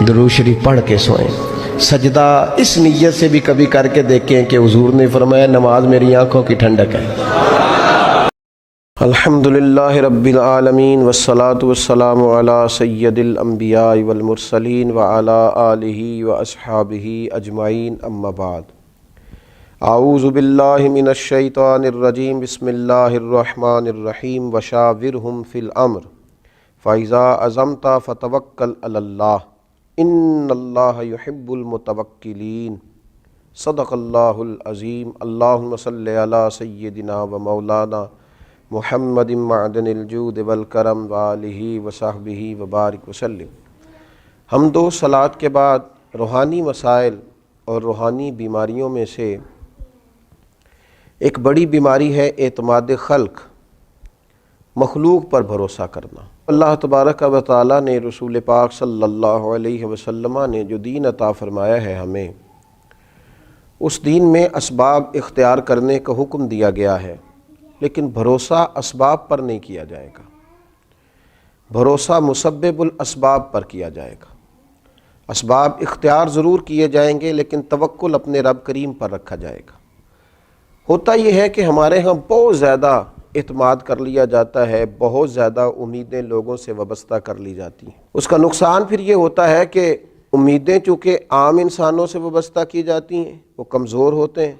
درود شریف پڑھ کے سوئیں۔ سجدہ اس نیت سے بھی کبھی کر کے دیکھیں کہ حضور نے فرمایا نماز میری آنکھوں کی ٹھنڈک ہے۔ الحمدللہ رب العالمین والصلاة والسلام علی سید الانبیاء والمرسلین وعلی آلہ واصحابہ اجمعین، اما بعد۔ اعوذ باللہ من الشیطان الرجیم، بسم اللہ الرحمن الرحیم، وشاورہم فی الامر فاذا عزمت فتوکل علی اللہ ان اللہ یحب المتوکلین۔ صدق اللہ العظیم۔ اللہم صلی علی سیدنا و مولانا محمد معدن الجود والکرم وآلہ وصحبہ وبارک وسلم۔ حمد و صلاۃ کے بعد روحانی مسائل اور روحانی بیماریوں میں سے ایک بڑی بیماری ہے اعتماد خلق، مخلوق پر بھروسہ کرنا۔ اللہ تبارک و تعالیٰ نے رسول پاک صلی اللہ علیہ وسلم نے جو دین عطا فرمایا ہے ہمیں، اس دین میں اسباب اختیار کرنے کا حکم دیا گیا ہے، لیکن بھروسہ اسباب پر نہیں کیا جائے گا، بھروسہ مسبب الاسباب پر کیا جائے گا۔ اسباب اختیار ضرور کیے جائیں گے، لیکن توکل اپنے رب کریم پر رکھا جائے گا۔ ہوتا یہ ہے کہ ہمارے ہاں بہت زیادہ اعتماد کر لیا جاتا ہے، بہت زیادہ امیدیں لوگوں سے وابستہ کر لی جاتی ہیں۔ اس کا نقصان پھر یہ ہوتا ہے کہ امیدیں چونکہ عام انسانوں سے وابستہ کی جاتی ہیں، وہ کمزور ہوتے ہیں،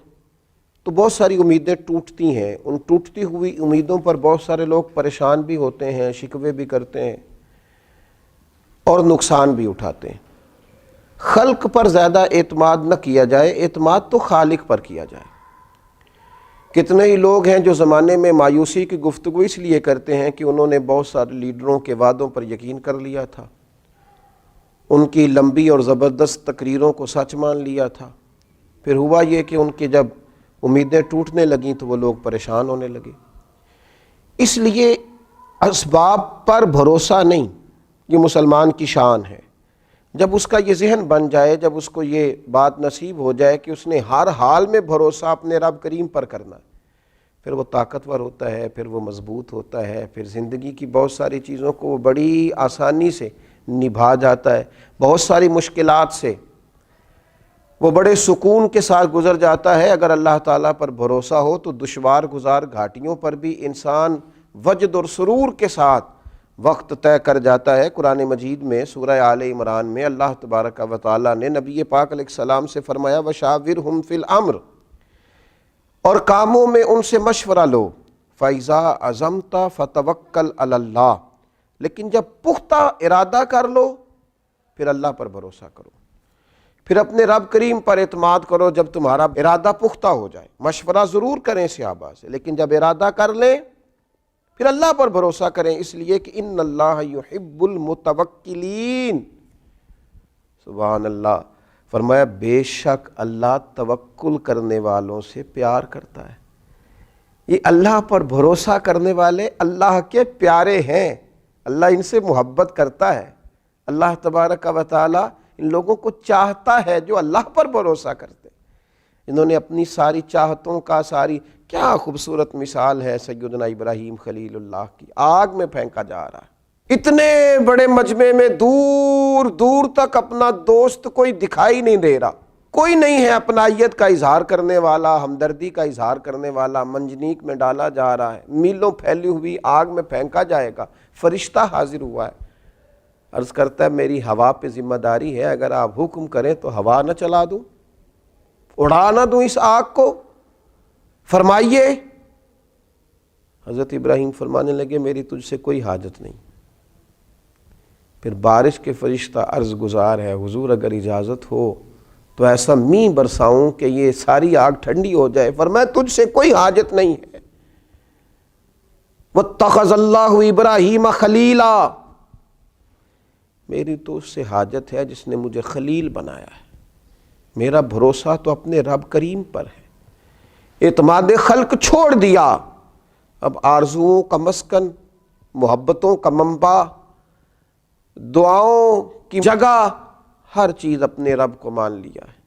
تو بہت ساری امیدیں ٹوٹتی ہیں۔ ان ٹوٹتی ہوئی امیدوں پر بہت سارے لوگ پریشان بھی ہوتے ہیں، شکوے بھی کرتے ہیں اور نقصان بھی اٹھاتے ہیں۔ خلق پر زیادہ اعتماد نہ کیا جائے، اعتماد تو خالق پر کیا جائے۔ کتنے ہی لوگ ہیں جو زمانے میں مایوسی کی گفتگو اس لیے کرتے ہیں کہ انہوں نے بہت سارے لیڈروں کے وعدوں پر یقین کر لیا تھا، ان کی لمبی اور زبردست تقریروں کو سچ مان لیا تھا، پھر ہوا یہ کہ ان کی جب امیدیں ٹوٹنے لگیں تو وہ لوگ پریشان ہونے لگے۔ اس لیے اسباب پر بھروسہ نہیں، یہ مسلمان کی شان ہے۔ جب اس کا یہ ذہن بن جائے، جب اس کو یہ بات نصیب ہو جائے کہ اس نے ہر حال میں بھروسہ اپنے رب کریم پر کرنا، پھر وہ طاقتور ہوتا ہے، پھر وہ مضبوط ہوتا ہے، پھر زندگی کی بہت ساری چیزوں کو وہ بڑی آسانی سے نبھا جاتا ہے، بہت ساری مشکلات سے وہ بڑے سکون کے ساتھ گزر جاتا ہے۔ اگر اللہ تعالیٰ پر بھروسہ ہو تو دشوار گزار گھاٹیوں پر بھی انسان وجد اور سرور کے ساتھ وقت طے کر جاتا ہے۔ قرآن مجید میں سورہ آل عمران میں اللہ تبارک و تعالیٰ نے نبی پاک علیہ السلام سے فرمایا وَشَاوِرْهُمْ فِي الْأَمْرِ، اور کاموں میں ان سے مشورہ لو، فَإِذَا عَزَمْتَ فَتَوَكَّلْ عَلَى اللَّهِ، لیکن جب پختہ ارادہ کر لو پھر اللہ پر بھروسہ کرو، پھر اپنے رب کریم پر اعتماد کرو۔ جب تمہارا ارادہ پختہ ہو جائے، مشورہ ضرور کریں صحابہ سے، لیکن جب ارادہ کر لیں پھر اللہ پر بھروسہ کریں، اس لیے کہ ان اللہ یحب المتوکلین۔ سبحان اللہ، فرمایا بے شک اللہ توکل کرنے والوں سے پیار کرتا ہے۔ یہ اللہ پر بھروسہ کرنے والے اللہ کے پیارے ہیں، اللہ ان سے محبت کرتا ہے۔ اللہ تبارک و تعالی ان لوگوں کو چاہتا ہے جو اللہ پر بھروسہ کرتے ہیں، انہوں نے اپنی ساری چاہتوں کا کیا خوبصورت مثال ہے سیدنا ابراہیم خلیل اللہ کی، آگ میں پھینکا جا رہا ہے، اتنے بڑے مجمع میں دور دور تک اپنا دوست کوئی دکھائی نہیں دے رہا، کوئی نہیں ہے اپنائیت کا اظہار کرنے والا، ہمدردی کا اظہار کرنے والا، منجنیق میں ڈالا جا رہا ہے، میلوں پھیلی ہوئی آگ میں پھینکا جائے گا، فرشتہ حاضر ہوا ہے، عرض کرتا ہے میری ہوا پہ ذمہ داری ہے، اگر آپ حکم کریں تو ہوا نہ چلا دوں، اڑا نہ دوں اس آگ کو، فرمائیے۔ حضرت ابراہیم فرمانے لگے میری تجھ سے کوئی حاجت نہیں۔ پھر بارش کے فرشتہ عرض گزار ہے حضور اگر اجازت ہو تو ایسا مینہ برساؤں کہ یہ ساری آگ ٹھنڈی ہو جائے۔ فرمایا تجھ سے کوئی حاجت نہیں ہے۔ وَاتَّخَذَ اللَّهُ إِبْرَاهِيمَ خَلِيلًا، میری تو اس سے حاجت ہے جس نے مجھے خلیل بنایا ہے۔ میرا بھروسہ تو اپنے رب کریم پر ہے، اعتماد خلق چھوڑ دیا، اب آرزوؤں کا مسکن، محبتوں کا منبع، دعاؤں کی جگہ، ہر چیز اپنے رب کو مان لیا ہے۔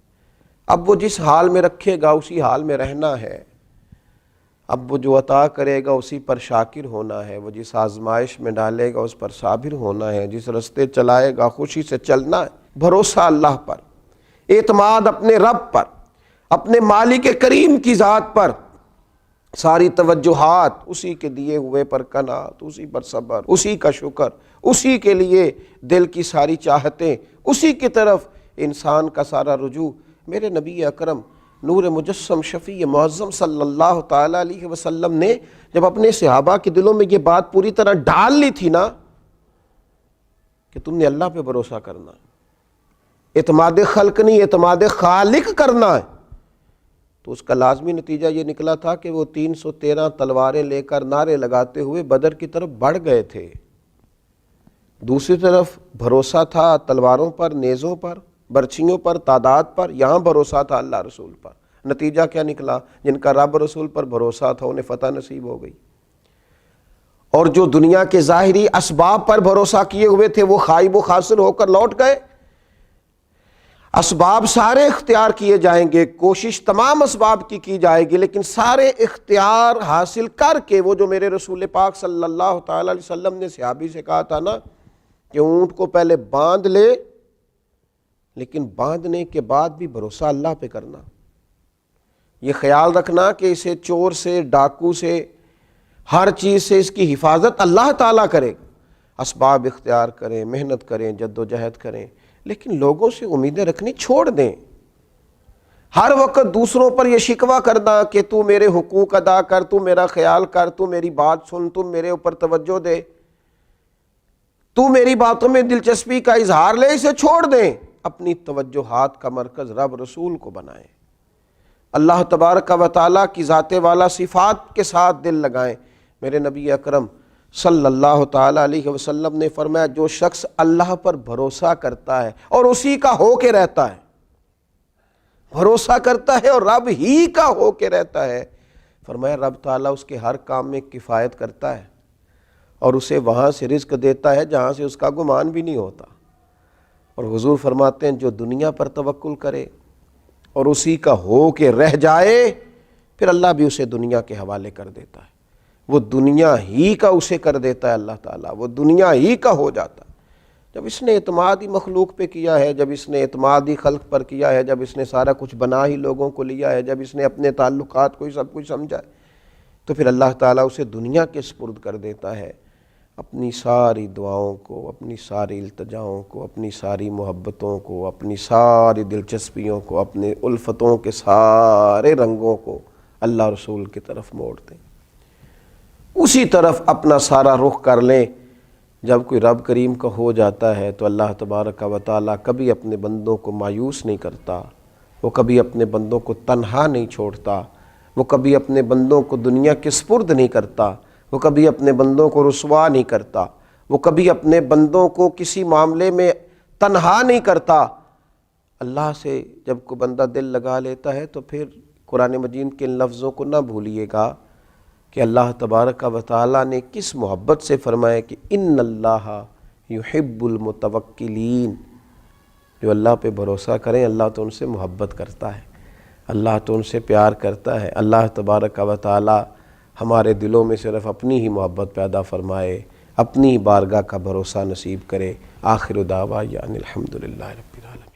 اب وہ جس حال میں رکھے گا اسی حال میں رہنا ہے، اب وہ جو عطا کرے گا اسی پر شاکر ہونا ہے، وہ جس آزمائش میں ڈالے گا اس پر صابر ہونا ہے، جس رستے چلائے گا خوشی سے چلنا ہے۔ بھروسہ اللہ پر، اعتماد اپنے رب پر، اپنے مالک کریم کی ذات پر، ساری توجہات اسی کے دیے ہوئے پر قناعت، اسی پر صبر، اسی کا شکر، اسی کے لیے دل کی ساری چاہتیں، اسی کی طرف انسان کا سارا رجوع۔ میرے نبی اکرم نور مجسم شفیع معظم صلی اللہ تعالیٰ علیہ وسلم نے جب اپنے صحابہ کے دلوں میں یہ بات پوری طرح ڈال لی تھی نا کہ تم نے اللہ پہ بھروسہ کرنا ہے، اعتماد خلق نہیں اعتماد خالق کرنا ہے، تو اس کا لازمی نتیجہ یہ نکلا تھا کہ وہ 313 تلواریں لے کر نعرے لگاتے ہوئے بدر کی طرف بڑھ گئے تھے۔ دوسری طرف بھروسہ تھا تلواروں پر، نیزوں پر، برچھیوں پر، تعداد پر، یہاں بھروسہ تھا اللہ رسول پر۔ نتیجہ کیا نکلا؟ جن کا رب رسول پر بھروسہ تھا انہیں فتح نصیب ہو گئی، اور جو دنیا کے ظاہری اسباب پر بھروسہ کیے ہوئے تھے وہ خائب و خاسر ہو کر لوٹ گئے۔ اسباب سارے اختیار کیے جائیں گے، کوشش تمام اسباب کی جائے گی، لیکن سارے اختیار حاصل کر کے وہ جو میرے رسول پاک صلی اللہ تعالی علیہ وسلم نے صحابی سے کہا تھا نا کہ اونٹ کو پہلے باندھ لے، لیکن باندھنے کے بعد بھی بھروسہ اللہ پہ کرنا، یہ خیال رکھنا کہ اسے چور سے، ڈاکو سے، ہر چیز سے اس کی حفاظت اللہ تعالیٰ کرے گا۔ اسباب اختیار کریں، محنت کریں، جد و جہد کریں، لیکن لوگوں سے امیدیں رکھنی چھوڑ دیں۔ ہر وقت دوسروں پر یہ شکوہ کرنا کہ تو میرے حقوق ادا کر، تو میرا خیال کر، تو میری بات سن، تو میرے اوپر توجہ دے، تو میری باتوں میں دلچسپی کا اظہار لے، اسے چھوڑ دیں۔ اپنی توجہات کا مرکز رب رسول کو بنائیں، اللہ تبارک و تعالیٰ کی ذات والا صفات کے ساتھ دل لگائیں۔ میرے نبی اکرم صلی اللہ تعالیٰ علیہ وسلم نے فرمایا جو شخص اللہ پر بھروسہ کرتا ہے اور اسی کا ہو کے رہتا ہے، بھروسہ کرتا ہے اور رب ہی کا ہو کے رہتا ہے، فرمایا رب تعالیٰ اس کے ہر کام میں کفایت کرتا ہے اور اسے وہاں سے رزق دیتا ہے جہاں سے اس کا گمان بھی نہیں ہوتا۔ اور حضور فرماتے ہیں جو دنیا پر توکل کرے اور اسی کا ہو کے رہ جائے، پھر اللہ بھی اسے دنیا کے حوالے کر دیتا ہے، وہ دنیا ہی کا اسے کر دیتا ہے اللہ تعالیٰ، وہ دنیا ہی کا ہو جاتا ہے۔ جب اس نے اعتماد ہی مخلوق پہ کیا ہے، جب اس نے اعتماد ہی خلق پر کیا ہے، جب اس نے سارا کچھ بنا ہی لوگوں کو لیا ہے، جب اس نے اپنے تعلقات کو ہی سب کچھ سمجھا ہے، تو پھر اللہ تعالیٰ اسے دنیا کے سپرد کر دیتا ہے، اپنی ساری دعاؤں کو، اپنی ساری التجاؤں کو، اپنی ساری محبتوں کو، اپنی ساری دلچسپیوں کو، اپنے الفتوں کے سارے رنگوں کو اللہ رسول کی طرف موڑ دیں، اسی طرف اپنا سارا رخ کر لیں۔ جب کوئی رب کریم کا ہو جاتا ہے تو اللہ تبارک و تعالیٰ کبھی اپنے بندوں کو مایوس نہیں کرتا، وہ کبھی اپنے بندوں کو تنہا نہیں چھوڑتا، وہ کبھی اپنے بندوں کو دنیا کے سپرد نہیں کرتا، وہ کبھی اپنے بندوں کو رسوا نہیں کرتا، وہ کبھی اپنے بندوں کو کسی معاملے میں تنہا نہیں کرتا۔ اللہ سے جب کوئی بندہ دل لگا لیتا ہے تو پھر قرآن مجید کے ان لفظوں کو نہ بھولیے گا کہ اللہ تبارک و تعالیٰ نے کس محبت سے فرمایا کہ ان اللہ یحب المتوکلین، جو اللہ پہ بھروسہ کریں اللہ تو ان سے محبت کرتا ہے، اللہ تو ان سے پیار کرتا ہے۔ اللہ تبارک و تعالیٰ ہمارے دلوں میں صرف اپنی ہی محبت پیدا فرمائے، اپنی ہی بارگاہ کا بھروسہ نصیب کرے۔ آخر دعوانا الحمدللہ رب العالمین۔